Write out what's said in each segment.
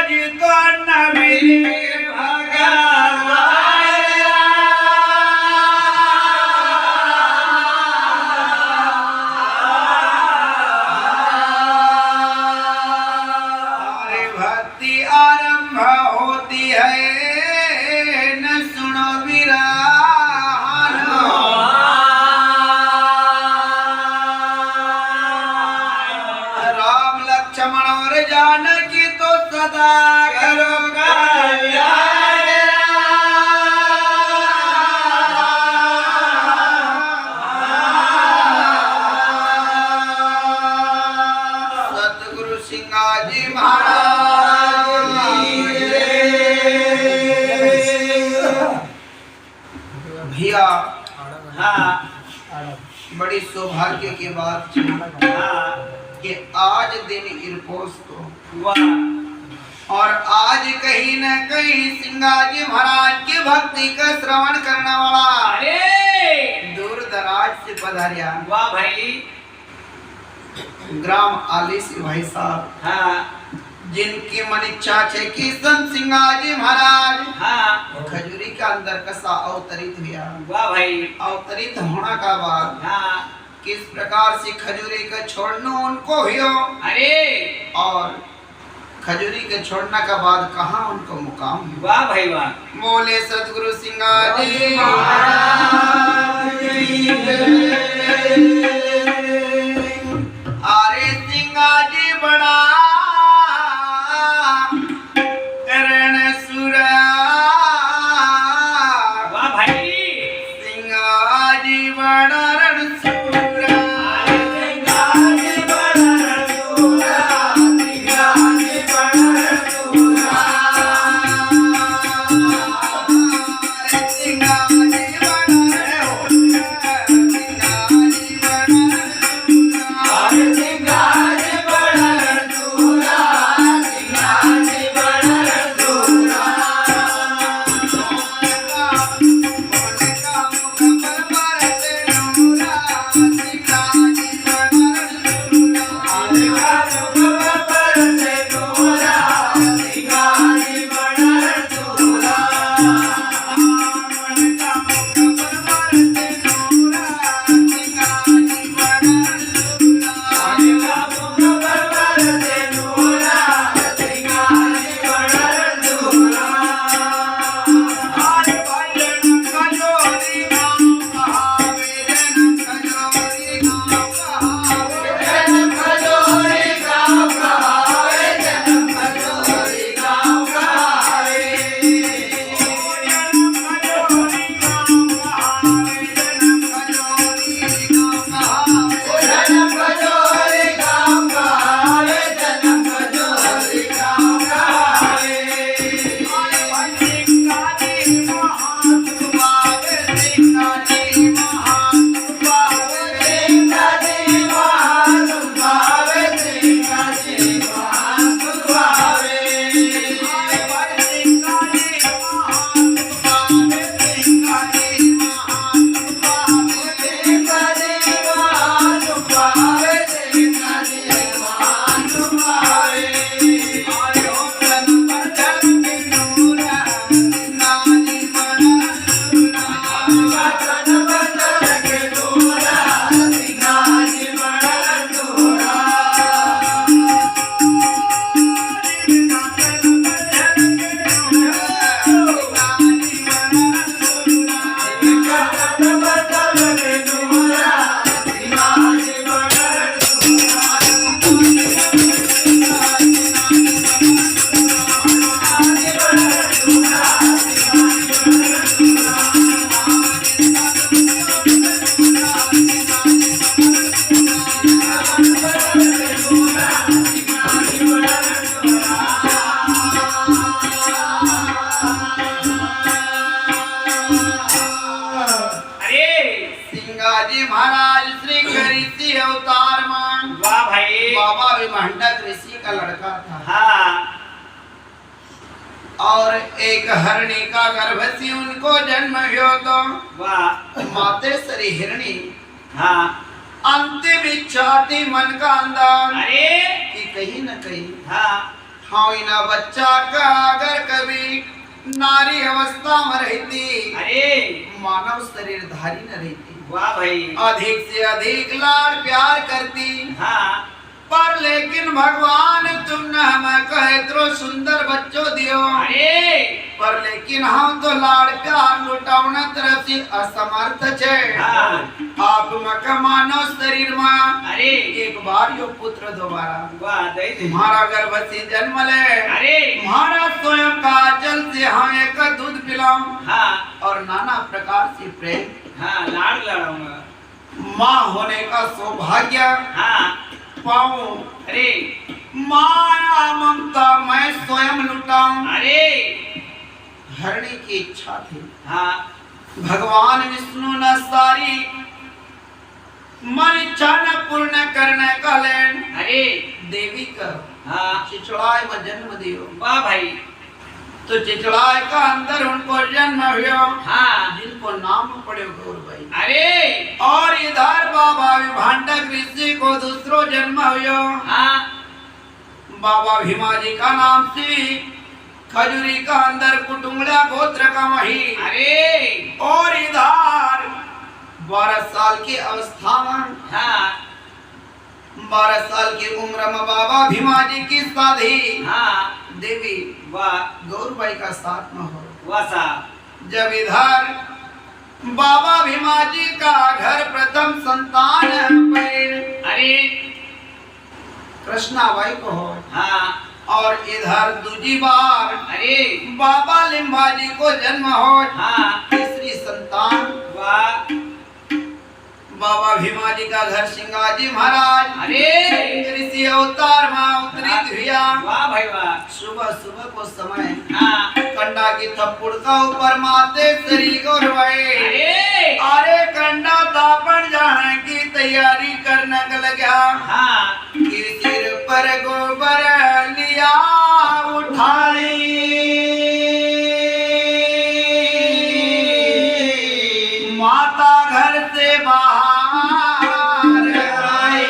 तुझको न मिले भगवान। भक्ति आरंभ होती है न सुनो विरान। राम लक्ष्मण और जानकी तो सदा करो कल्याण। सतगुरु सिंगाजी महाराज भैया। हाँ, बड़ी सौभाग्य की बात कि आज दिन इरपोस को और आज कहीं न कहीं सिंगाजी महाराज की भक्ति का श्रवण करने वाला दूर दराज से पधारिया। वाह भाई, ग्राम आली से भाई साहब। हाँ, जिनकी मन इच्छा है कि संत सिंगाजी महाराज हाँ खजूरी के अंदर कसा अवतरित हुआ। वाह भाई, अवतरित होने का बाद हाँ किस प्रकार से खजूरी का छोड़ना उनको हुआ। अरे और खजूरी के छोड़ने के बाद कहाँ उनको मुकाम। वाह भाई वाह, बोले सतगुरु सिंगाजी महाराज। अरे सिंगाजी बड़ा मंडक ऋषि का लड़का था। हाँ। और एक हरणी का गर्भ से उनको जन्म हुआ तो वाह मातेश्वरी हिरणी हाँ अंतिम इच्छा थी मन का अंदर अरे कि कहीं न कहीं हाँ हाँ ना बच्चा का अगर कभी नारी अवस्था में रहती, अरे मानव शरीर धारी न रहती। वाह भाई, अधिक से अधिक लाड प्यार करती। हाँ, पर लेकिन भगवान तुमने हमें कहे तो सुंदर बच्चों दियो, अरे पर लेकिन हम तो लाड़ प्यार लुटावना तरफ से असमर्थ छे। हाँ, आप मका मानव शरीर में, अरे एक बार यो पुत्र दोबारा, वाह तुम्हारा गर्भ से जन्म ले, अरे तुम्हारा स्वयं का जल से हम एक दूध पिलाऊं। हाँ, और नाना प्रकार से प्रेम, हाँ लाड़ लड़ाऊंगा, माँ होने का सौभाग्य, हाँ पाऊं, अरे माया ममता मैं स्वयं लुटाऊं, अरे हरने की इच्छा थी। हाँ, भगवान विष्णु ने सारी मन इच्छा न पूर्ण करने का लेन, अरे देवी का हाँ चिचड़ाए में जन्म दियो। वाह भाई, तो चिचड़ाए का अंदर उनको जन्म हुआ। हाँ, जिनको नाम पड़े गौरभाई, अरे और इधर बाबा विभांडक ऋषि को दूसरो जन्म हुआ। हाँ, बाबा भीमा जी का नाम से खजूरी का अंदर कुटुंबला गोत्र का वही, अरे और इधर 12 साल की अवस्था में, हाँ 12 साल की उम्र में बाबा भीमा जी की शादी, हाँ देवी वाह गौरबाई का साथ में हो। वासा जब इधर बाबा भीमा जी का घर प्रथम संतान है, अरे कृष्णाबाई को हो। हाँ, और इधर दूसरी बार, अरे बाबा लिम्बा जी को जन्म हो। हाँ, तीसरी संतान वाह बाबा भीमा जी का घर सिंगाजी महाराज, अरे ऋषि अवतार में अवतरित हुआ। वाह भाई वाह, सुबह सुबह को समय, हाँ कंडा की थप्पड़ का ऊपर माते श्री गौरवाई, अरे कंडा तापन जाने की तैयारी करने का लगा। हाँ, कि सिर पर गोबर लिया उठाई, माता घर से बाहर आई,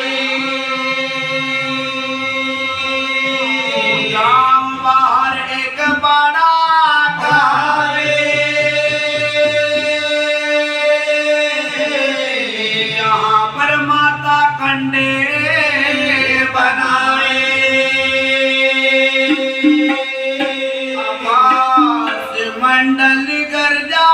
गांव बाहर एक बड़ा घावे, यहाँ पर माता कंडे बनाए, आकाश मंडल गर्जा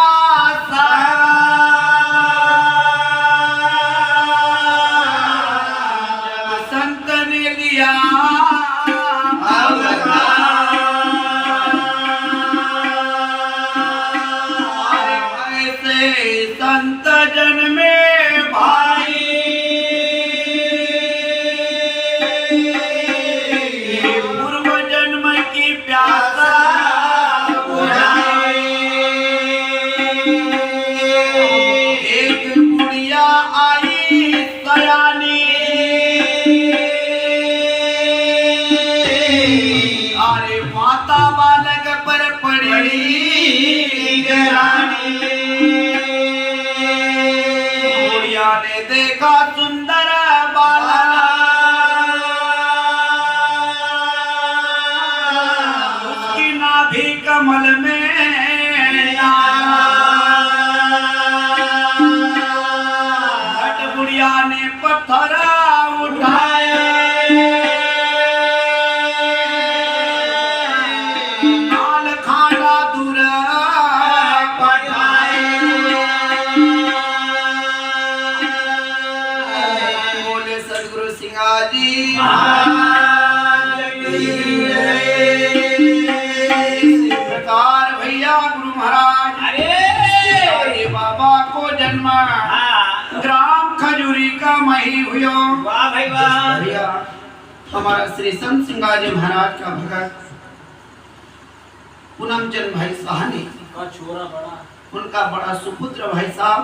संत जन में भाई, पूर्व जन्म की प्यासा बुझाई, एक गुड़िया आई सयानी, अरे माता बालक पर पड़ी गरानी, ने देखा सुंदर बाला, उसकी नाभि कमल में हट बुढ़िया ने पत्थर उठाए, नाल खाना दूर पठाए, सिंगाजी प्रकार भैया गुरु महाराज, अरे बाबा को जन्म ग्राम खजूरी का मही हुआ। वाह भाई वाह भैया, हमारा श्री संत सिंगाजी महाराज का भगत पूनमचंद भाई साहनी का छोरा बड़ा, उनका बड़ा सुपुत्र भाई साहब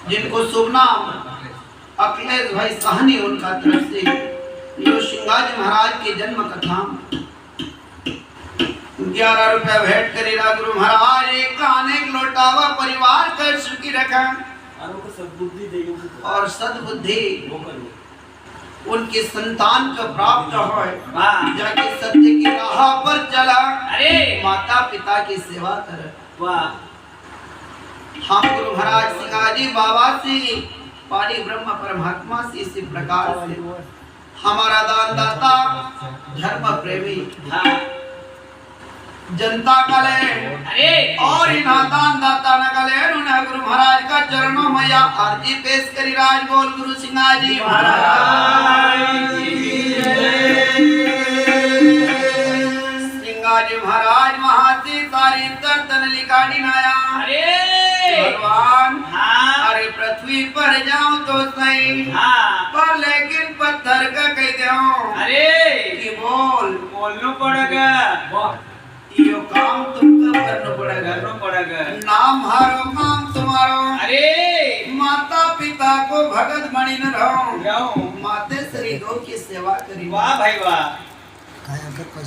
जिनको शुभ नाम अखिलेश भाई साहनी, उनका तरफ से यो सिंगाजी महाराज की जन्म कथा 11 रुपया भेंट करेगा गुरु महाराज, एक अनेक लौटावा परिवार कर सुखी रखा और सद्बुद्धि उनकी संतान को प्राप्त हो, जाके सत्य की राह पर चला, माता पिता की सेवा कर। हम गुरु महाराज सिंगाजी बाबा से पानी ब्रह्म परमात्मा से इसी प्रकार से हमारा दानदाता धर्म प्रेमी जनता कले और इन दानदाता न कले उन्हें गुरु महाराज का चरणों में या अर्जी पेश करी। राज बोल गुरु सिंगाजी महाराज सिंगाजी महाराज महासी सारी तन लिकाड़ी नाया भगवान अरे पृथ्वी पर जाऊं तो सही पर लेकिन पत्थर का कह दूं कि बोलना पड़ेगा, यो काम तुमको करना पड़ेगा, नाम हारो काम तुम्हारो। माता पिता को भगत बनी न रहो, माते श्री गौ की सेवा करी। वाह भाई वाह।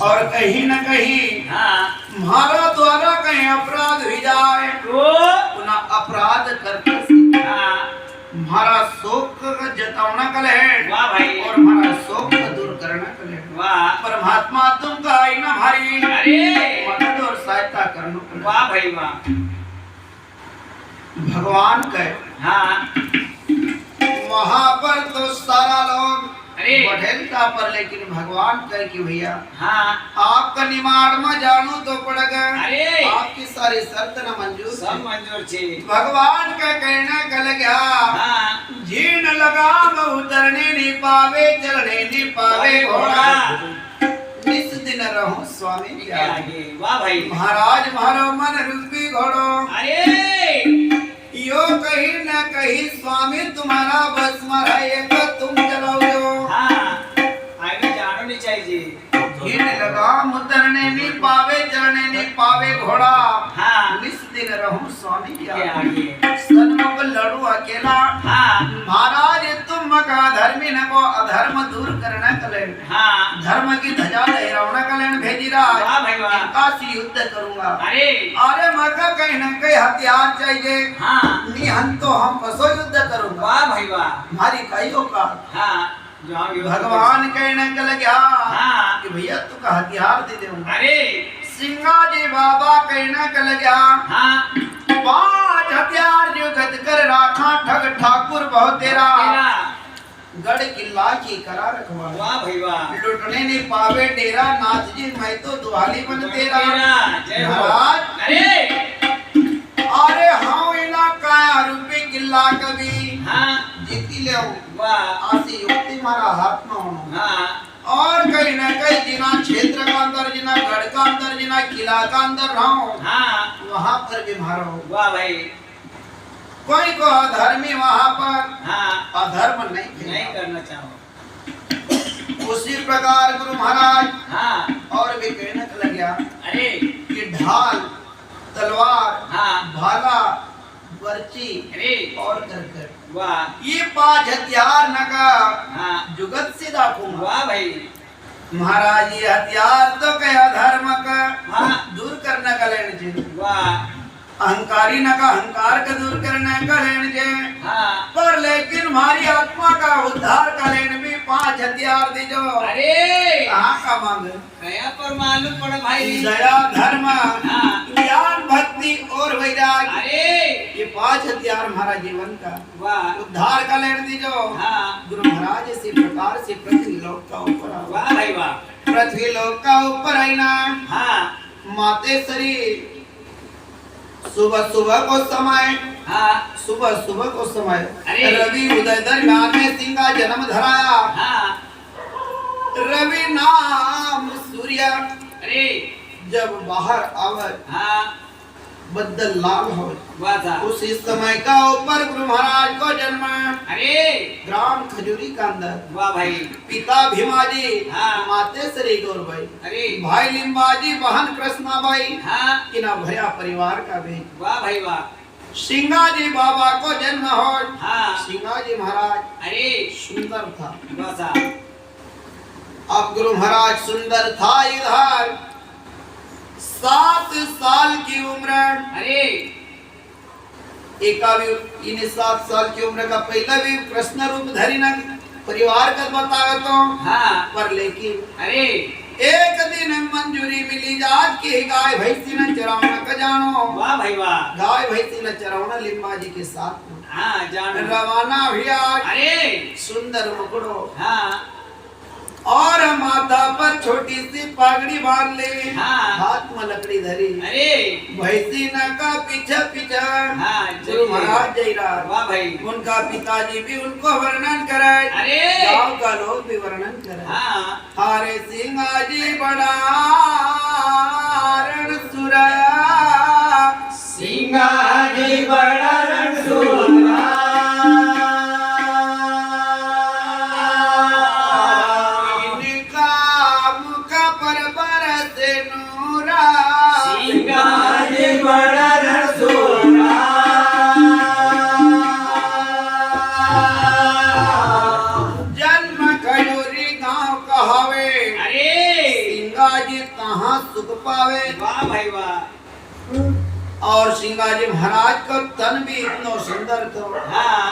और कहीं न कहीं हमारा द्वारा कहीं अपराध हो जाए तो अपराध करके हमारा शोक जताना कले और हमारा शोक दूर करना कले। परमात्मा तुम का आई ना भाई मदद और सहायता करना। वाह भाई वाह। भगवान कहे वहां पर तो सारा लोग बढ़ेलता पर, लेकिन भगवान कहे कि भैया आपका निमाड़ में जानू तो पड़ेगा, आपकी सारी शर्त न मंजूर सब मंजूर छे। भगवान का कहना कल गया जीन लगा उतरने नहीं पावे चलने नहीं पावे घोड़ा, इस दिन रहो स्वामी के आगे। वाह भाई। महाराज मारो मन रूपी घोड़ो, यो कहीं न कहीं स्वामी तुम्हारा बस मराएगा, तुम चलाओ आगे जानो नहीं चाहिए। लगाम उतरने नहीं पावे चढ़ने नहीं पावे घोड़ा, निस दिन रहूं स्वामी के आगे, सन्मुख लड़ू अकेला। महाराज तुम मका धर्मी न को अधर्म दूर करना कलेन, धर्म की ध्वजा लहरावना कलेन भेजी राज, इनका से युद्ध करूंगा। अरे मका कहीं न कहीं हथियार चाहिए, निहन तो हम बसो युद्ध करूंगा। वाह भाई वाह। हमारी कईयों का भगवान कहने के लगा कि भैया तू का हथियार दे दूंगा। सिंगाजी बाबा कहने के लगा 5 हथियार जो गद कर राखा ठग ठाकुर बहुत तेरा, गढ़ किला की करा रखवा। वाह भाई वाह। लुटने नहीं पावे डेरा, नाथ जी मैं तो दुआली बन तेरा। महाराज अरे हाँ इना काया रुपए किला कभी जीती ले आसी युक्ति मारा हाथ में होना। और कहीं न कहीं जिना क्षेत्र का अंदर, जिना गढ़ का अंदर, जिना किला का अंदर रहो वहाँ पर भी मारो। वाह भाई। कोई को अधर्मी वहाँ पर अधर्म नहीं करना चाहो। उसी प्रकार गुरु महाराज और भी कहने लग गया कि ढाल तलवार भाला वर्ची और करकर, वाह ये 5 हथियार नका जुगत से दाखूंगा। वाह भाई। महाराज ये हथियार तो क्या धर्म का दूर करने का लेने चाहिए। वाह। अहंकारी न का अहंकार का दूर करने का लेने चाहिए, पर लेकिन हमारी आत्मा का उद्धार का लेने भी 5 हथियार दे जो। अरे कहाँ का मांग कया पर मालूम पड़ा भाई। दया धर्म ज्ञान भक्ति और वैराग, ये 5 हथियार हमारा जीवन का उद्धार का लेने दी जो। गुरु महाराज इसी प्रकार से पृथ्वी लोक का ऊपर। वाह भाई वाह। पृथ्वी लोक का ऊपर है ना मातेश्वरी सुबह सुबह को समय, सुबह सुबह को समय रवि उदय दरम्यान में सिंगा जन्म धराया। रवि नाम सूर्य जब बाहर आवत बदल लाल हो, उसी समय का ऊपर गुरु महाराज को जन्म ग्राम खजूरी का अंदर। वाह भाई। पिता भीमाजी, मातेश्वरी गौरबाई, भाई लिम्बाजी, बहन कृष्णाबाई, इना भया परिवार का भी। वाह भाई वाह। सिंगाजी बाबा को जन्म हो। सिंगाजी महाराज सुंदर था। अब गुरु महाराज सुंदर था इधर 7 साल की उम्र। एक 7 साल की उम्र का पहला भी कृष्ण रूप धरी न परिवार का बतावे तो हाँ पर लेकिन अरे एक दिन मंजूरी मिली जात की गाय भैंसी न चरावना का जानो। वाह भाई वाह। गाय भैंसी न चरावना लिम्बा जी के साथ हाँ जानो। रवाना हुआ। अरे सुंदर मुकुड़ो हाँ और माथा पर छोटी सी पगड़ी बांध ले। हाँ हाथ में लकड़ी धरी। अरे भैंसी न का पीछा पीछा हाँ गुरु महाराज जयराज। वाह भाई। उनका पिताजी भी उनको वर्णन कराए। अरे गाँव का लोग भी वर्णन कराए। हाँ हारे सिंहाजी बड़ा रणसुरा। सिंहाजी बड़ा रणसुरा। बड़ा रणसुरा। जन्म खजूरी गांव कहावे। अरे सिंगाजी कहाँ सुख पावे। वाह भाई वाह। और सिंगाजी महाराज का तन भी इतना सुंदर तो। हाँ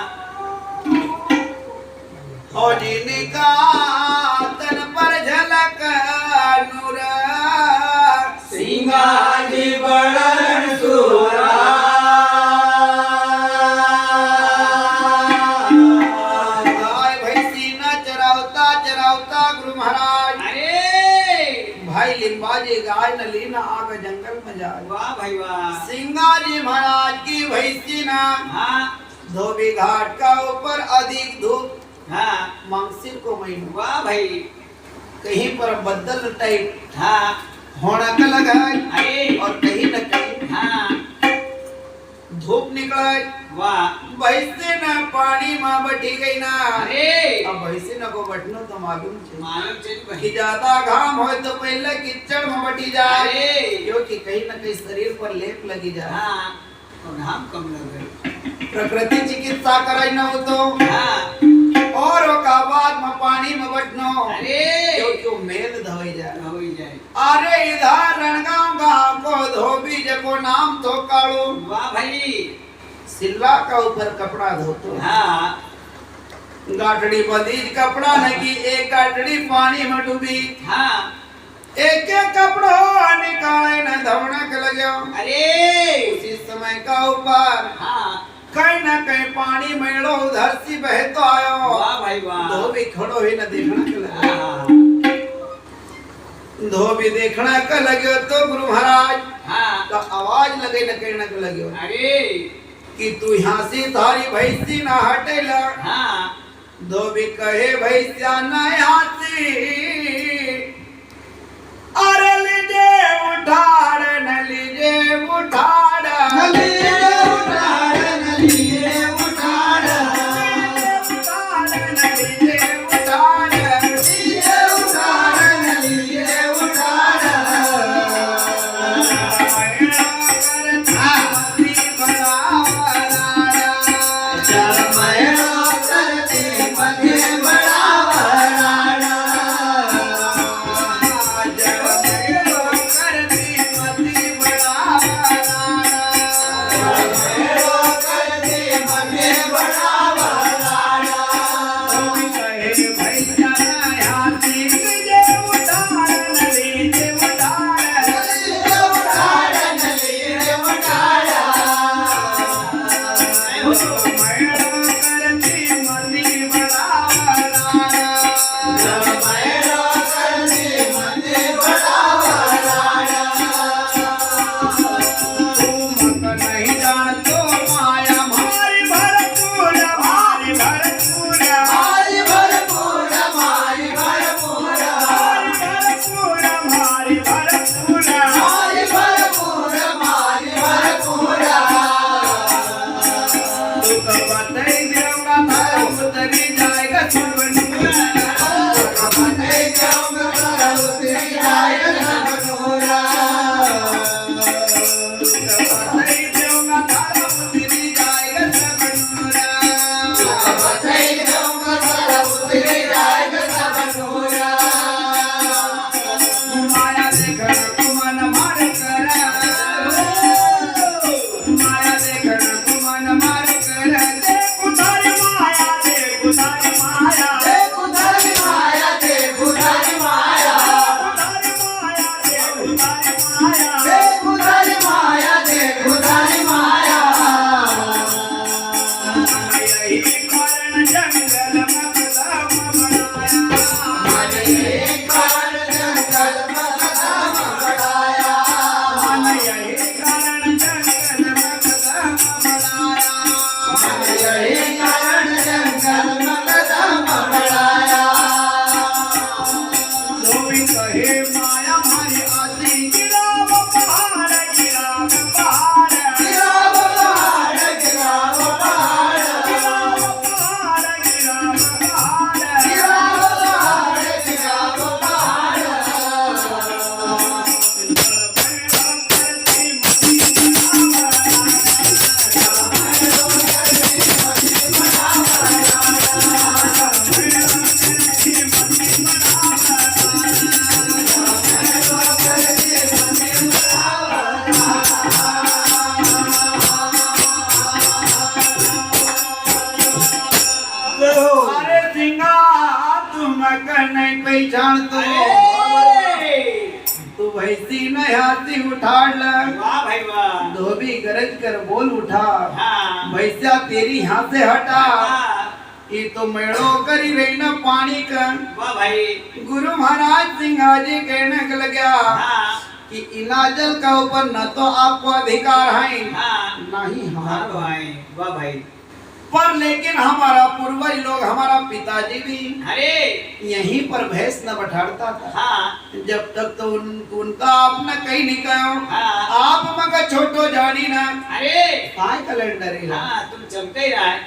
और जिनका तन पर झलक नूर। सिंगाजी बड़ा रणसुरा। गाय भैंसी न चरावता चरावता गुरु महाराज। अरे भाई लिम्बाजी गाय न लीना आग जंगल में जाए। वाह भाई वाह। सिंगाजी महाराज की भैंसी ना हाँ धोबी घाट का ऊपर अधिक धूप। हाँ मंगसिर को महीना। वाह भाई। कहीं पर बदल टाइप हाँ होना का लगा। अरे और कहीं न कहीं हाँ धूप निकला। वाह। भैंसी न पानी में बैठी गई ना। अरे अब भैंसी न को बैठना तो मालूम है। मालूम चल कि भाई। ज्यादा घाम हो तो पहले कीचड़ में बैठी जाए। अरे क्योंकि कहीं न कहीं शरीर पर लेप लगी जाए। हाँ तो घाम कम लगे। प्रकृति चिकित्सा कराई न हो तो। हाँ और का बाद में पानी में बैठनो। अरे क्योंकि मेल धोई जाए। हो ही जाए। अरे इधर रणगांव गांव को धोबी जको नाम तो कालो। वाह भाई। सिल्ला का ऊपर कपड़ा धोतो। हाँ गाठड़ी बंदीज कपड़ा लगी। एक गाठड़ी पानी में डूबी। हाँ एक एक कपड़ो निकाले न धोना के लगे। अरे उसी समय का ऊपर हाँ कहीं न कहीं पानी मेड़ो उधर से बहतो आयो। वाह भाई वाह। धोबी खड़ो ही न देखना के लगे। हाँ धोबी देखना के लगे तो गुरु महाराज हाँ का आवाज लगे न कहना के लगे। अरे कि तू यहाँ से थारी भैंसी न हटेला। हाँ धोबी कहे भैंसिया न यहाँ से। अरे लीजे उठाड़ न लीजे उठाड़ न लीजे उठाड़ न लीजे उठाड़ न लीजे उठाड़ लीजे उठाड़ न लीजे उठाड़। माया जाणतो तू भैसी न हाती उठाडला वाह भाई वाह धोबी गरज कर बोल उठा हाँ भैसा तेरी यहाँ से हटा हाँ, ये तो मेड़ो करी रही न पानी का वाह भाई गुरु महाराज सिंहाजी कहने लग गया हाँ कि इनाजल का ऊपर न तो आपको अधिकार है हाँ नहीं हाँ हमारा भाई वाह भाई पर लेकिन हमारा पूर्वज लोग हमारा पिताजी भी अरे यहीं पर भैंस न बैठाता था हाँ जब तक तो उनका आपने कहीं नहीं कहो हाँ आप मगर छोटो जानी ना अरे काय कैलेंडर है हाँ तुम चमके ही रहा है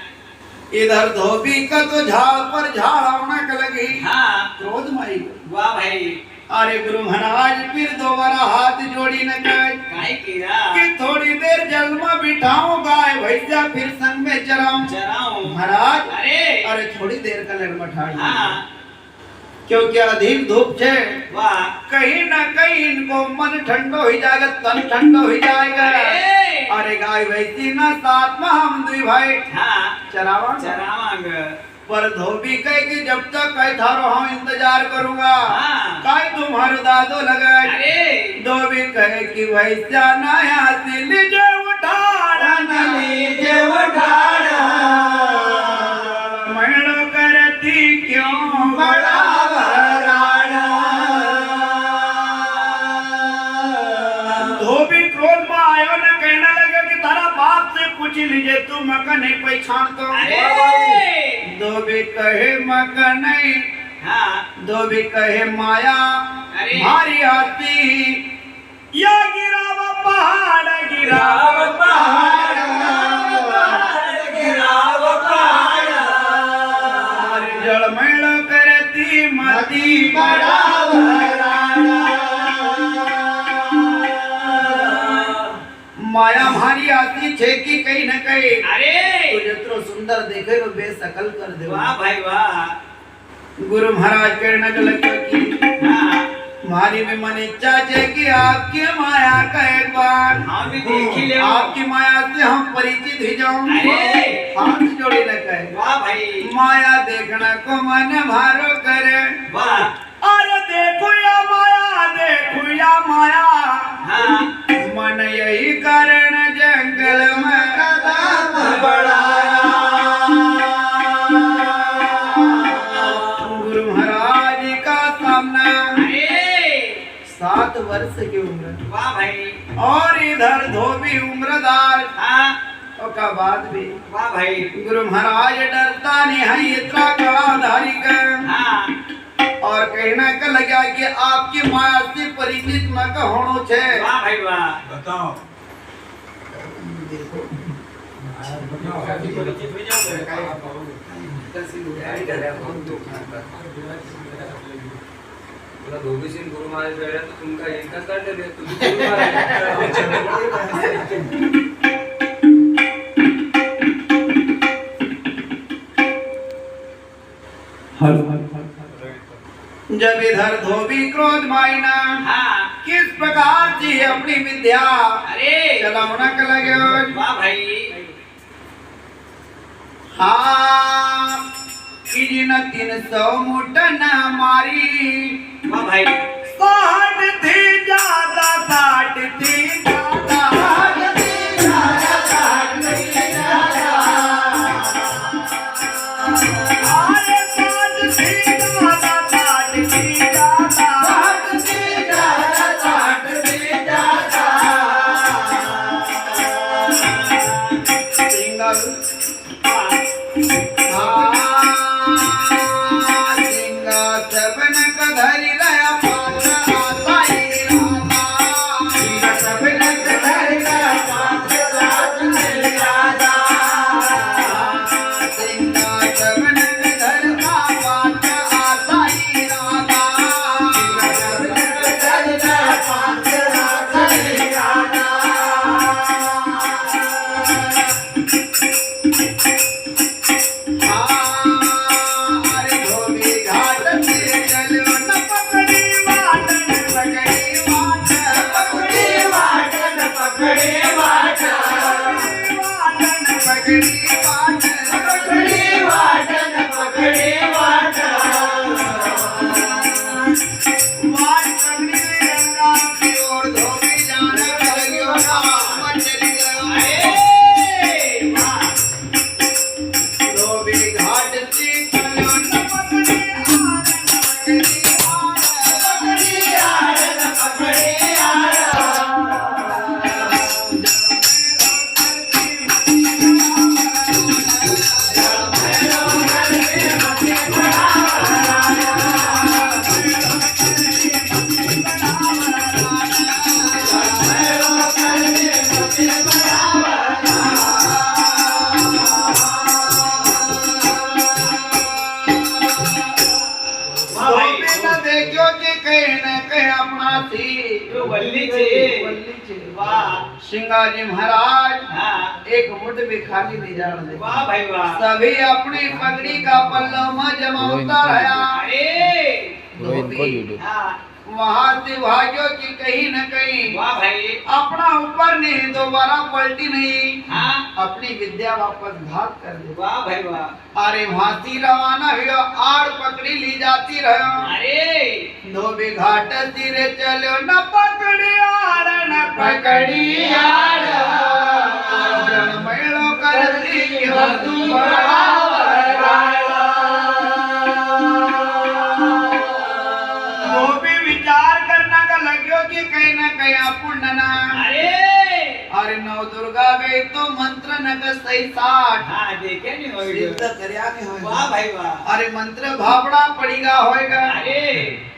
इधर धोबी का तो झाड़ पर झाड़ आना का लगी हाँ क्रोध माई वाह भाई अरे गुरु महाराज फिर दोबारा हाथ जोड़ी न कहे काहे कीरा कि थोड़ी देर जल में बिठाऊं गाय भैंसा फिर संग में चराऊं चराऊं महाराज अरे अरे थोड़ी देर का लड़ बैठा हाँ क्योंकि अधिक धूप है वाह कहीं न कहीं इनको मन ठंडो हो जाएगा तन ठंडो हो जाएगा अरे अरे गाय भैंसी ना साथ में हम दुई भाई हाँ चरावा चरावांग पर धोबी कहे कि जब तक कह थारो हम इंतजार करूंगा हाँ कहे तुम्हारे दादो लगाए अरे धोबी कहे कि भैंसा नया से लीजे उठाड़ा न लीजे उठाड़ा मनो करती क्यों बड़ा भराड़ा धोबी क्रोध में आयो न कहने लगे कि तारा बाप से पूछ लीजिए तू मका नहीं पहचान तो अरे धोबी कहे मका नहीं हाँ धोबी कहे माया अरे मारी आती या गिराव पहाड़ गिराव गिराव पहाड़ जलमेल करती मती बड़ा माया मारी आती छे की कहीं न कहीं अरे तू जितरो सुंदर देखे तो बेसकल कर दे वाह भाई वाह गुरु महाराज कहने लगे कि हाँ मारी में मन इच्छा है कि आपकी माया का एक बार हाँ भी देख ही ले आपकी माया से हम परिचित ही जाऊं अरे हाथ जोड़े न कहे वाह भाई माया देखना को मन भारो करे वाह अरे देखो या माया हाँ मन यही कारण जंगल में कदम बढ़ाया गुरु महाराज का सामना अरे 7 वर्ष की उम्र वाह भाई और इधर धोबी उम्रदार हाँ का बाद भी वाह भाई गुरु महाराज डरता नहीं है इतना कड़ाधारी का हाँ और कहना का लगा कि आपकी माया से परिचित न का होनो छे वाह भाई वाह बताओ धोबी सिंह गुरु महाराज गए तो तुमका एकच काढले रे तुम्ही गुरु महाराज जब इधर धोबी क्रोध मायना हाँ किस प्रकार से अपनी विद्या अरे चलावना का लगे वाह भाई हाँ कि जिन 300 मुटन मारी वाह भाई 60 थी ज्यादा 60 थी ज्यादा अरे 60 थी ज्यादा 60 थी ज्यादा सिंगल सबन कधरी रहा पात्र आता ही राधा सबन कधरी रहा पात्र राधा सिंगा सबन कधर का पात्र आता ही राधा सबन कधरी रहा पात्र आता ही राधा पकड़ी वाट सिंगाजी महाराज हाँ एक मुठ भी खाली नहीं जान दे। वाह भाई वाह। सभी अपनी पगड़ी का पल्ला में जमाता रहा। अरे धोबी हाँ वहाँ से भाग्यों की कहीं न कहीं वाह भाई। अपना ऊपर नहीं दोबारा पलटी नहीं, हाँ अपनी विद्या वापस घात कर दे। वाह भाई वाह। अरे भांति रवाना हुआ आड़ पकड़ी ली जाती रहो। अरे धोबी घाट तीरे चलो न पकड़ी आड़ न पकड़ी आड़ मेलो करती हो तू धोबी विचार करना का लग्यो कि कहीं न कहीं अपूर्ण ना। अरे नव दुर्गा गई तो मंत्र नगर सही 60 हाँ देखे नहीं होगी। सिद्ध करया नहीं होएगा। वाह भाई वाह। अरे मंत्र भावड़ा पड़ेगा होएगा। अरे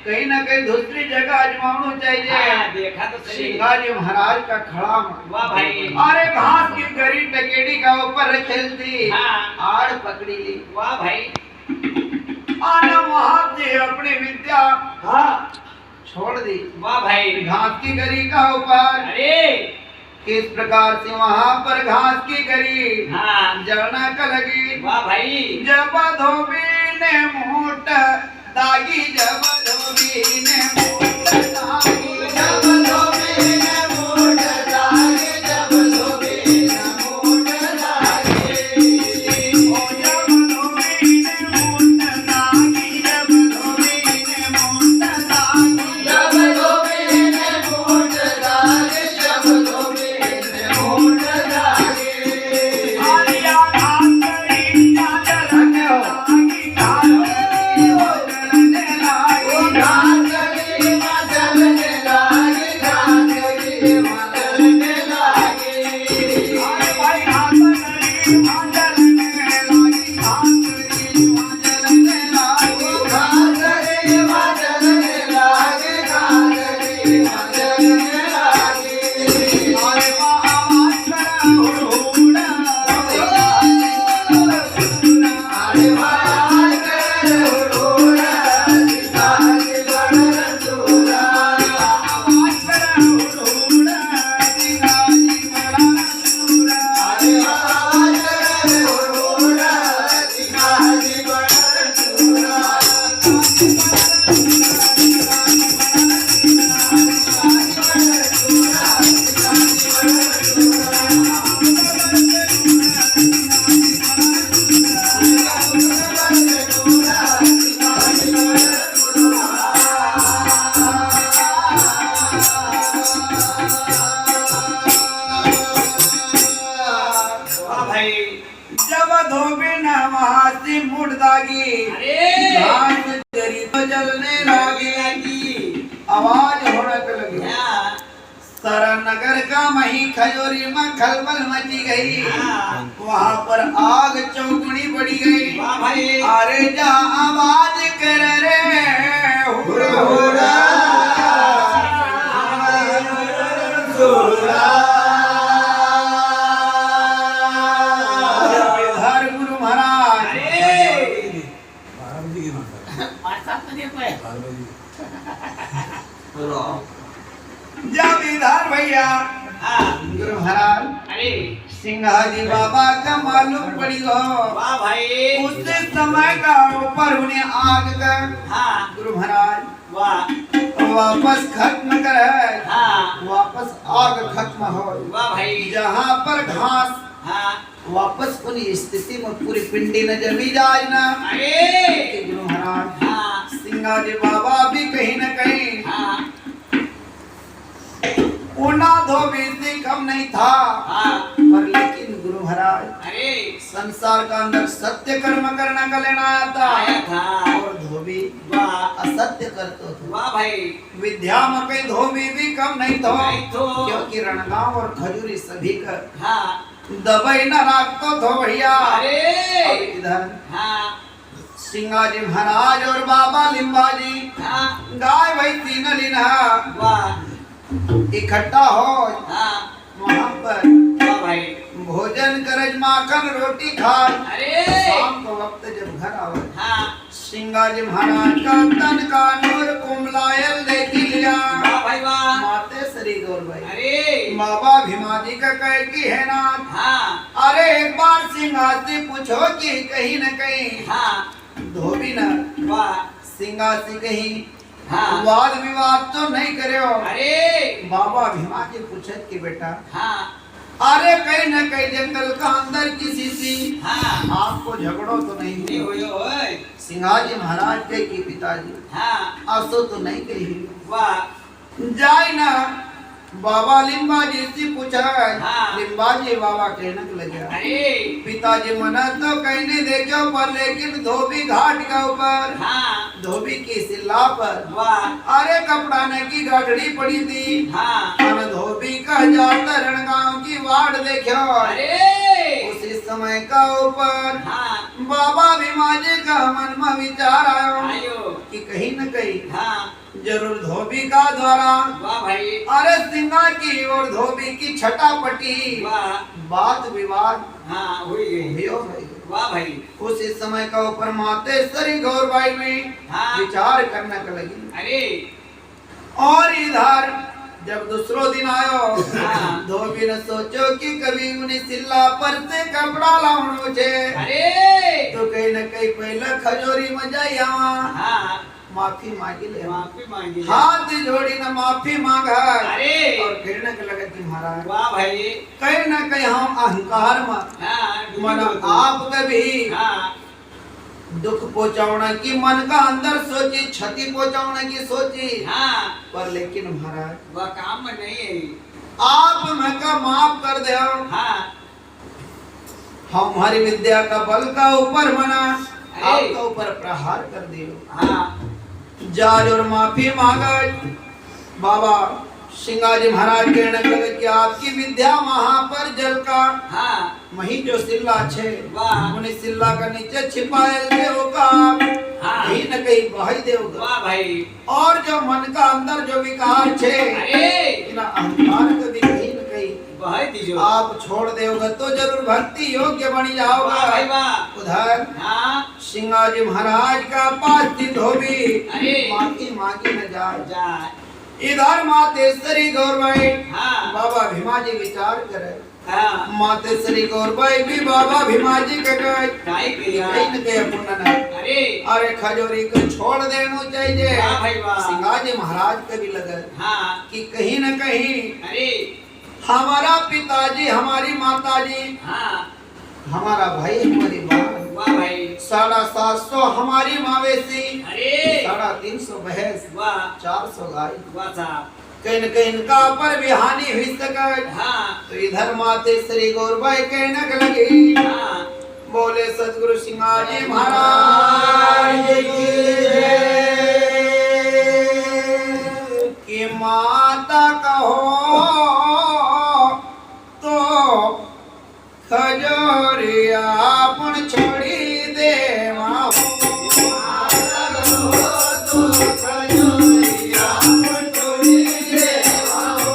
कहीं ना कहीं दूसरी जगह आजमाना चाहिए। हाँ देखा तो सही। सिंगाजी महाराज का खड़ा वाह भाई। अरे घास की गरी टकेड़ी का ऊपर खेलती हाँ आड़ पकड़ी ली। वाह भाई। आना वहां से अपनी विद्या हाँ छोड़ दी वाह भाई। घास की गरी का ऊपर। अरे किस प्रकार से वहां पर घास की गरी हाँ जलना का लगी। वाह भाई। जब धोबी ने मोट दागी जब धोबी ने मोट दागी जब धोबी ने मोट दागी जब धोबी ने मोट दागी ओ जब धोबी ने मोट दागी जब धोबी ने मोट दागी जब धोबी ने मोट दागी जब धोबी ने मोट दागी आलिया घास करी जलन लागी घास ओ जलन लागी घास करी जलन लागी घास करी जलन लागी अरे भाई घास करी जलन लागी घास करी जलन लागी घास करी जलन लागी घास करी जलन लागी अरे आवाज करा हुड़ा अरे आवाज करा हुड़ा दिखाई बड़ा रसूला आवाज करा हुड़ा दिखाई बड़ा रसूला अरे आवाज करा हुड़ा दिखाई बड़ा वाह भाई। जब धोबी न वहां से मुड़ दागी अरे घास गरी तो जलने लागी आवाज होने लगी। हाँ सारा नगर का मही खजोरी में खलबल मची गई। हाँ वहां पर आग चौगुनी बढ़ी गई। वाह भाई। अरे जा आवाज कर रे हुरा हुरा इधर गुरु महाराज अरे जब इधर भैया हाँ गुरु महाराज अरे सिंहाजी बाबा का मालूम पड़ी हो वाह भाई। उस समय का ऊपर उन्हें आग कर हाँ गुरु महाराज वाह वापस खत्म कर हाँ वापस आग खत्म हो वाह भाई। जहाँ पर घास हाँ वापस उन्हीं स्थिति में पूरी पिंडी न जमी जाए ना। अरे गुरु महाराज हाँ सिंगाजी बाबा भी कहीं न कहीं हाँ उना धोबी से कम नहीं था। हाँ पर लेकिन गुरु महाराज अरे संसार का अंदर सत्य कर्म करना का लेना आता आया था। और धोबी वाह असत्य करते थे। वाह भाई। विद्या में कहीं धोबी भी कम नहीं था नहीं तो। क्योंकि रणगांव और खजूरी सभी का हाँ दबाई न रखतो थो भैया। अरे और इधर हाँ सिंगाजी महाराज और बाबा लिम्बाजी हाँ गाय भाई तीन लिना वाह इकट्ठा हो हाँ वहाँ पर वाह भाई। भोजन करज माखन रोटी खा। अरे शाम को वक्त जब घर आवे हाँ सिंगाजी महाराज का तन का नूर कुमलायल देखी लिया। वाह भाई वाह। माते श्री गौर भाई अरे अरे बाबा भीमा जी का कह की है ना। हाँ अरे एक बार सिंहा से पूछो कि कहीं न कहीं हाँ धोबी न वाह सिंहा से कहीं हाँ वाद विवाद तो नहीं करे हो। अरे बाबा भीमा जी पूछत कि बेटा हाँ अरे कहीं न कहीं जंगल का अंदर किसी से हाँ आपको झगड़ो तो नहीं नहीं हुआ? हुई ओए सिंहाजी महाराज के की पिताजी हाँ असो तो नहीं कही वाह जाए ना। बाबा लिम्बा जी से पूछा। हाँ। लिम्बा जी बाबा कहने लगे अरे पिताजी मना तो कहने देखो पर लेकिन धोबी घाट के ऊपर हाँ धोबी की सिल्ला पर वाह अरे कपड़ा ने की गाठड़ी पड़ी थी। हाँ अन धोबी का जाता रणगांव की वार्ड देखो। अरे उसी समय का ऊपर हाँ बाबा भीमा जी का मन में विचार आयो आयो कि कहीं न कहीं हाँ जरूर धोबी का द्वारा वाह भाई अरे सिंहा की और धोबी की छटापटी वाह बात विवाद हाँ हुई गई भी हो गई। वाह भाई उसी समय का ऊपर मातेश्वरी गौरबाई में हाँ। विचार करने का लगी। अरे और इधर जब दूसरो दिन आयो हाँ। धोबी ने सोचो कि कभी उन्हें सिल्ला पर से कपड़ा लाऊं छे। अरे तो कहीं न कहीं पहले खजोरी में जाई हाँ माफी मांगी ले। माफी मांगी हाथ जोड़ी न माफी मांगा। अरे और कहने के लगे कि महाराज वाह भाई कहीं न कहीं हम अहंकार में हाँ मन आप कभी हाँ दुख पहुंचाने की मन का अंदर सोची क्षति पहुंचाने की सोची। हाँ पर लेकिन महाराज वह काम में नहीं है आप मैं का माफ कर दे। हाँ हमारी विद्या का बल का ऊपर मना अरे। आपका ऊपर प्रहार कर दियो। हाँ जाज और माफी मांगा। बाबा सिंगाजी महाराज कहने लगे कि आपकी विद्या वहां पर जल का हाँ वही जो सिल्ला छे वाह। उन्हें सिल्ला का नीचे छिपाए देवगा हाँ। कहीं न कहीं बहाई देवगा। वाह भाई और जो मन का अंदर जो विकार छे अरे इना अहंकार का भी कहीं न कहीं बहुत दीजो आप छोड़ देओगे तो जरूर भक्ति योग्य बन वाह जाओगे। भाई वाह उधर हाँ सिंगाजी महाराज का पास धोबी अरे। माफी मांगी न जाए। जा इधर मातेश्वरी गौरबाई हाँ बाबा भीमा जी विचार करे। हाँ मातेश्वरी गौरबाई भी बाबा भीमा जी के कहे काय किया कहीं न कहीं पुण्य न। अरे अरे खजोरी को छोड़ देना चाहिए। वाह भाई वाह। सिंगाजी महाराज के भी लगे हाँ कि कहीं न कहीं अरे हमारा पिताजी हमारी माताजी हाँ हमारा भाई हमारी माँ वाह भाई 750 हमारी मवेशी अरे 350 भैंस वाह 400 गाय वाह साहब कहीं न कहीं इनका पर भी हानि हुई सके। हाँ तो इधर माते श्री गौरबाई कहने के लगी हाँ बोले सतगुरु सिंगाजी महाराज की जय। कि माता कहो तो खजोरिया पण छोड़ी देवा हो। माता कहो तो खजोरिया पण छोड़ी देवा हो।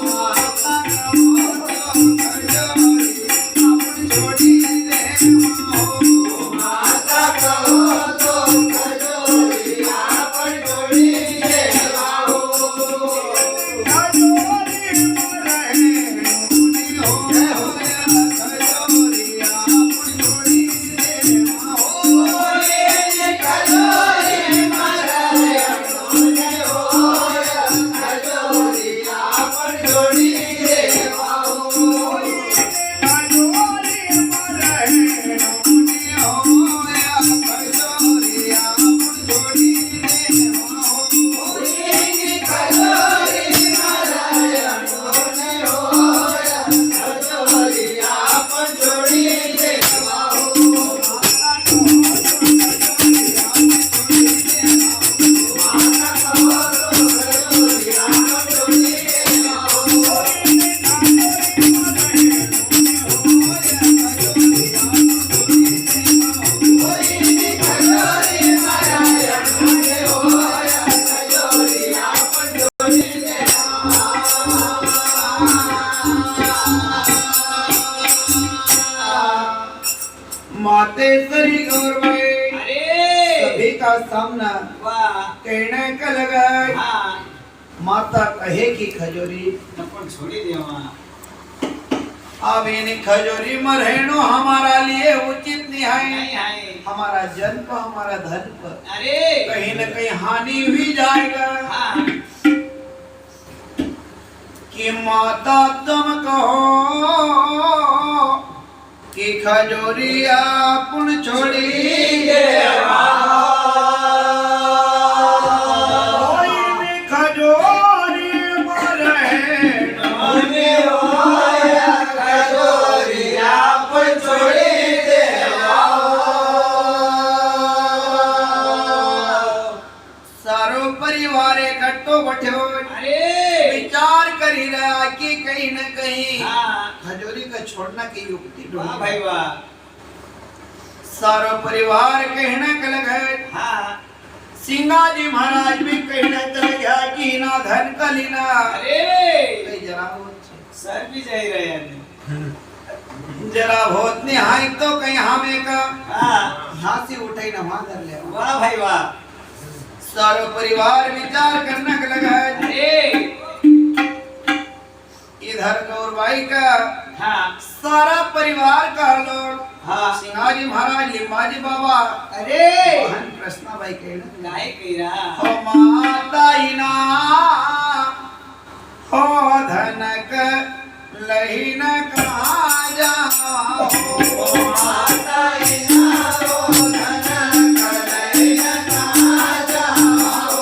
माता कहो तो खजोरिया पण छोड़ी देवा हो। माता कहो तो खजोरिया पण छोड़ी देवा हो। मातेश्वरी गौरबाई अरे सभी का सामना वाह कहने का लगा। हाँ माता कहे कि खजूरी नपन छोड़ी देवा अब इन खजूरी मरहेणो हमारा लिए उचित नहीं है। नहीं है। हमारा जन पर हमारा धन पर अरे कहीं न कहीं हानि हुई जाएगा। हाँ कि माता तुम कहो कि खजूरी अपन छोड़ी देवा। विचार करी रहा कि कहीं न कहीं खजूरी का छोड़ना की युक्ति वाह भाई वाह। सारो परिवार कहने के लगे। सिंगाजी महाराज भी कहने चले गया कि ना धन का लीना। अरे जरा सर भी जाई रहे हैं जरा बहुत निहाय तो कहीं हमें का यहाँ से उठे न वहां धर ले। वाह भाई वाह। सारो परिवार विचार करने के लगा। इधर गौरबाई का सारा परिवार का लोग सिंगाजी महाराज लिम्बाजी बाबा अरे कृष्णा भाई कहना नहीं कह रहा हो माता इना हो धनक लहीन कहाँ जाओ। माता इना हो धनक लहीन कहाँ जाओ।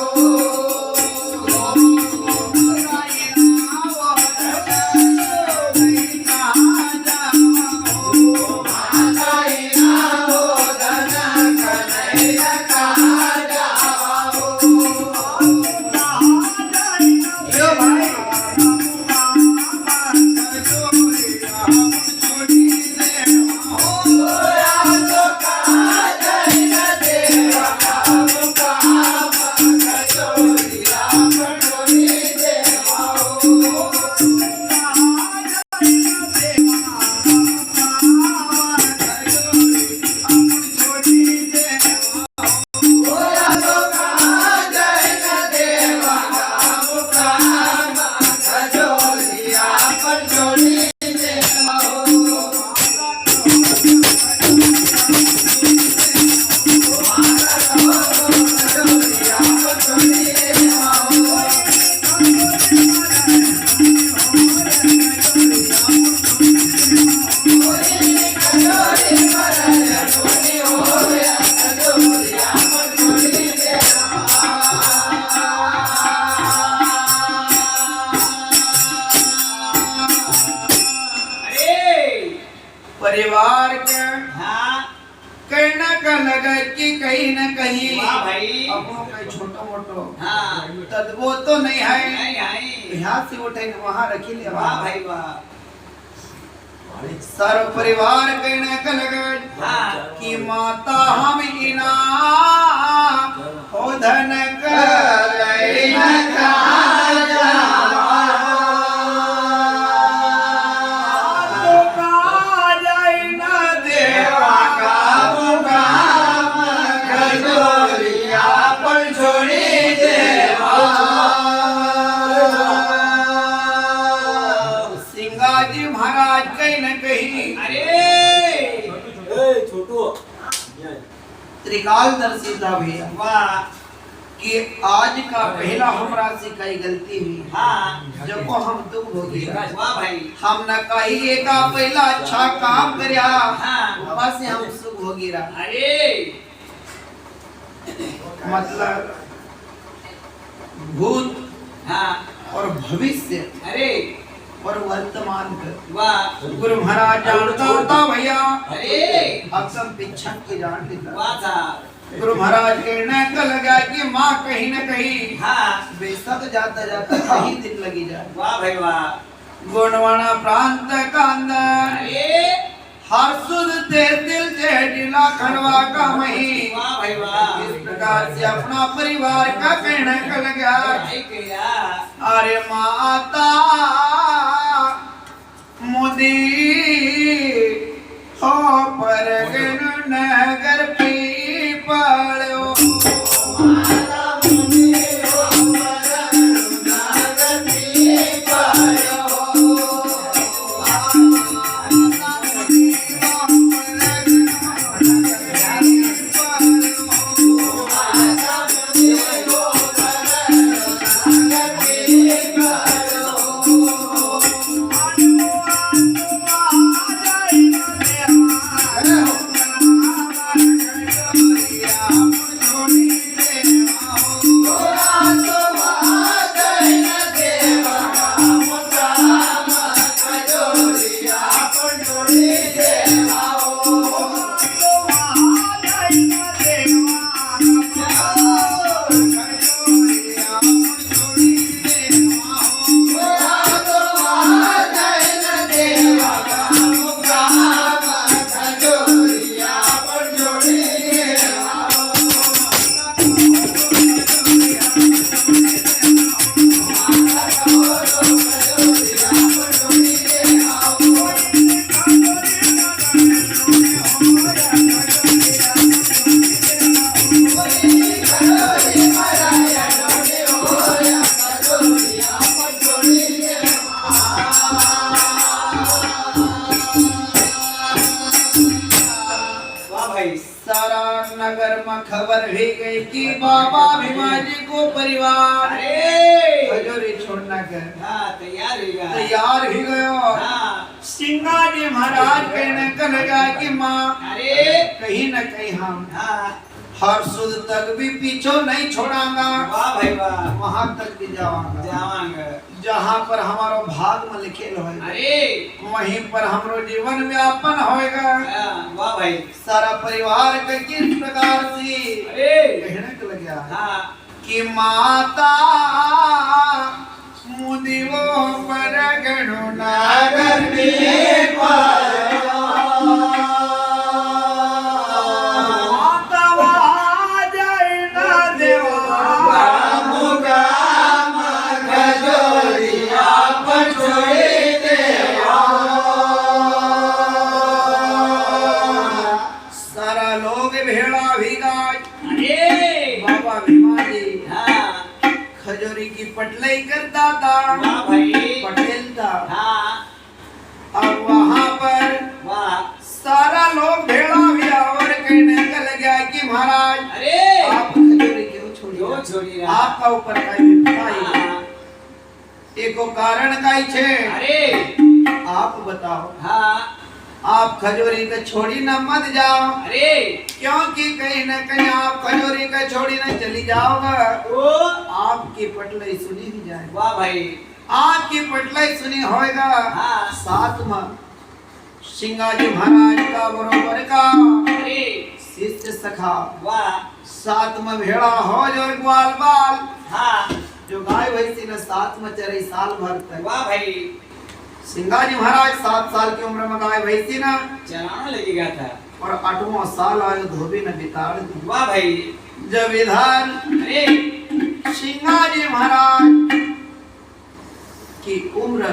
परिवार के कहना का लगा कि कहीं न कहीं अपनों का छोटो मोटो तदबो तो नहीं है। यहाँ से उठे वहाँ रखी ले। वाह भाई वाह। सारो परिवार कहने का लगा कि माता हम इना हो धनक लहीन कहाँ जाओ। सिंगाजी महाराज कहीं न कहीं त्रिकालदर्शी था भैया कि आज का पहला हमरा से कई गलती हुई जब को हम दुख हो गया। हम न कहिए का पहला अच्छा काम करया बस हम सुख हो गिरा। मतलब भूत और भविष्य और वर्तमान कर गुरु महाराज जानता था भैया। अक्सर पिछन की जान लेता। गुरु महाराज कहने का लगा कि माँ कहीं न कहीं बेशक जाता जाता कहीं दिन लगी जाए। वाह भाई वाह। गोंडवाना प्रांत का अंदर हर सुध ते दिल से जिला खंडवा का मही। वाह भाई वाह। इस प्रकार से अपना परिवार का कहने का लगा। अरे माता मुदी हो परगन नगर पीपलो। माता मुदी हो परगन सारा नगर में खबर भी गई कि बाबा भीमा जी को परिवार अरे खजूरी छोड़ना कर हाँ तैयार हो गया तैयार ही गयो। हाँ सिंगा जी महाराज कहने का लगा कि माँ अरे कहीं न कहीं हम हाँ हर सुध तक भी पीछो नहीं छोड़ांगा, वाह भाई वाह वहां तक भी जावांगा जावांगा जहां पर हमारो भाग में लिखेल होय अरे वहीं पर हमरो जीवन व्यापन होएगा। हाँ, वाह भाई सारा परिवार के किस प्रकार से अरे कहने के लगे हाँ कि माता मुदिवो पर गणो नागर में खजूरी की पटलाई करता था भाई पटेल था। हाँ अब वहाँ पर वाह सारा लोग भेड़ा भी और कहने का लगा कि महाराज अरे आप खजूरी क्यों छोड़ी आपका ऊपर का विपदा हाँ एको कारण का ही छे अरे आप बताओ। हाँ आप खजूरी को छोड़ी न मत जाओ अरे क्योंकि कहीं न कहीं आप खजूरी को छोड़ी न चली जाओगे तो आपकी पटलाई सुनी ही जाए। वाह भाई आपकी पटलाई सुनी होएगा। हाँ साथ में सिंगाजी महाराज का बरोबर का अरे शिष्य सखा वाह साथ में भेड़ा हो जो ग्वाल बाल हाँ जो गाय भैंसी ने साथ में चरे साल भर तक। वाह भाई सिंगाजी महाराज 7 साल की उम्र में गाय भैंसी ना चलाना लगेगा था और 8वां साल आयु धोबी ने बिताड़ दी। वाह भाई जब इधर अरे सिंगाजी महाराज की उम्र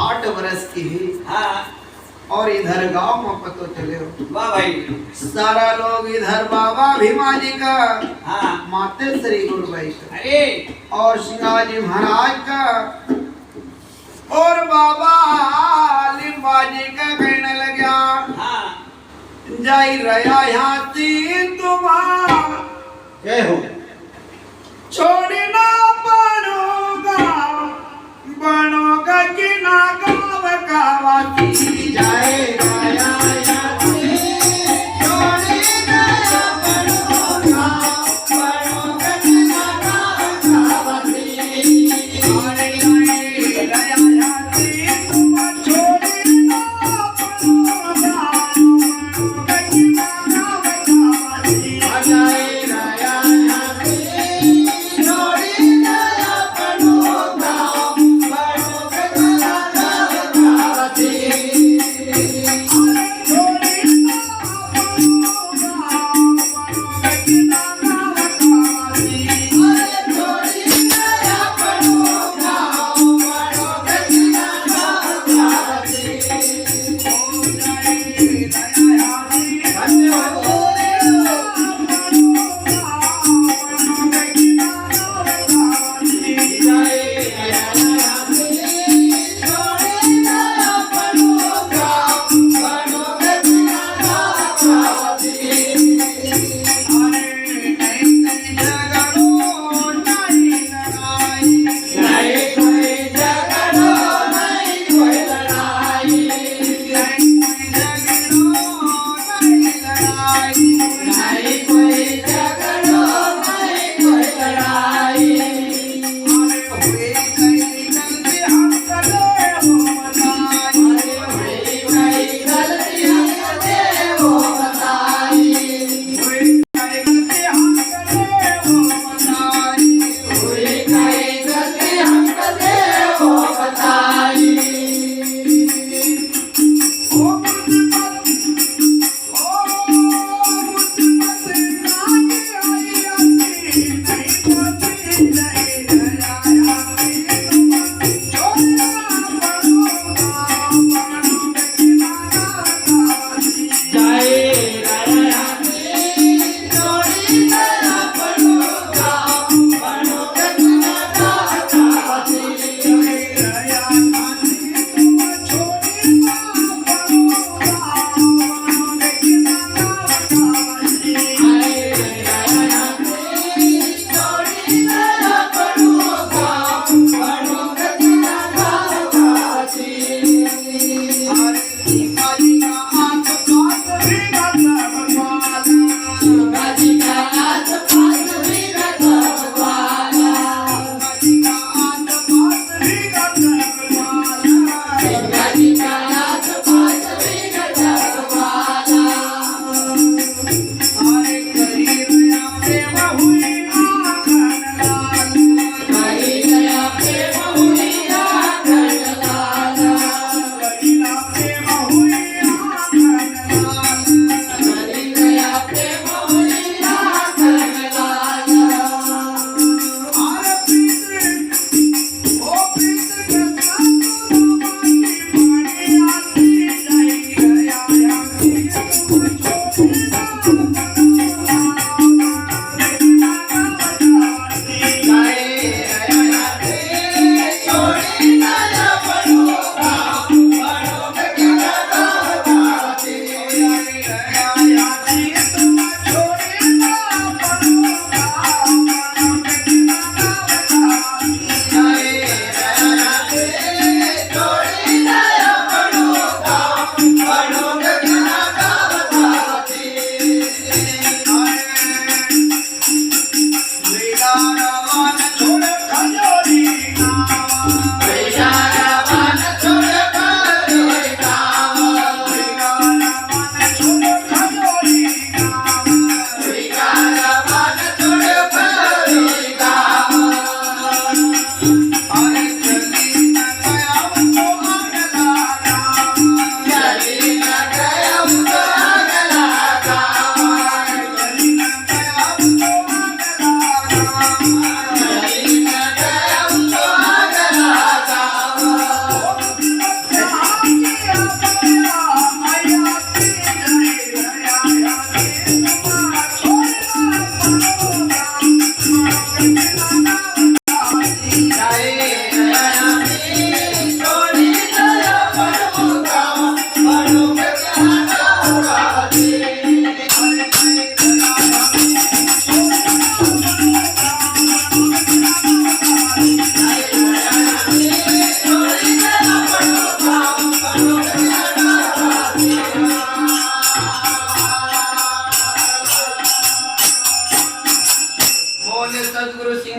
8 वर्ष की है हाँ और इधर गांव में पतो चले वाह भाई सारा लोग इधर बाबा भीमा जी का हाँ माते श्री गुरुबाई का अरे और सिंगाजी महाराज का और बाबा लिम्बाजी का कहने लगा हाँ जाई रया यहाँ तीन तुम्हारा छोड़ी ना बनोगा कि ना गाँव का वासी जाए रया यहाँ तीन छोड़ी ना बनोगा कि ना गाँव का वासी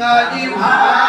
सिंह जी महाराज